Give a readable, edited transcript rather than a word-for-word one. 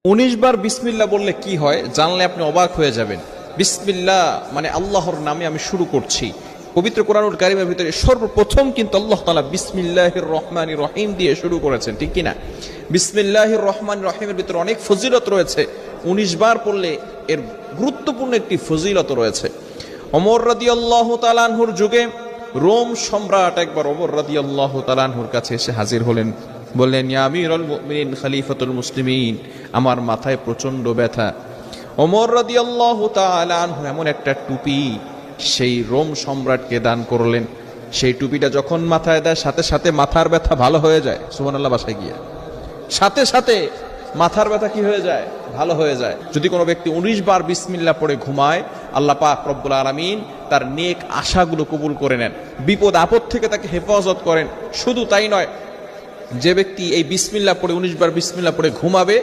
19 বার বিসমিল্লাহ বললে কি হয় জানলে আপনি অবাক হয়ে যাবেন। বিসমিল্লাহ মানে আল্লাহর নামে আমি শুরু করছি। পবিত্র কোরআনুল কারীমের ভিতরে সর্বপ্রথম কিন্তু আল্লাহ তাআলা বিসমিল্লাহির রহমানির রহিম দিয়ে শুরু করেছেন, ঠিক কি না? বিসমিল্লাহির রহমানির রহিমের ভিতরে অনেক ফজিলত রয়েছে। 19 বার পড়লে এর গুরুত্বপূর্ণ একটি ফজিলত রয়েছে। ওমর রাদিয়াল্লাহু তাআলা আনহুর যুগে রোম সম্রাট একবার ওমর রাদিয়াল্লাহু তাআলা আনহুর কাছে এসে হাজির হলেন। বললেন, ইয়া আমিরুল মুমিনিন খলিফাতুল মুসলিমিন, আমার মাথায় প্রচন্ড ব্যথা। ওমর রাদিয়াল্লাহু তাআলা আনহু এমন একটা টুপি সেই রোম সম্রাটকে দান করলেন। সেই টুপিটা যখন মাথায় দেয় সাথে সাথে মাথার ব্যথা ভালো হয়ে যায়। সুবহানাল্লাহ, বাসায় গিয়া সাথে সাথে মাথার ব্যথা কি হয়ে যায়? ভালো হয়ে যায়। যদি কোনো ব্যক্তি 19 বার বিসমিল্লাহ পড়ে ঘুমায়, আল্লাহ পাক রব্বুল আলামিন তার নেক আশাগুলো কবুল করে নেন, বিপদ আপদ থেকে তাকে হেফাজত করেন। শুধু তাই নয়, যে ব্যক্তি এই বিসমিল্লাহ পড়ে 19 বার বিসমিল্লাহ পড়ে ঘুমাবে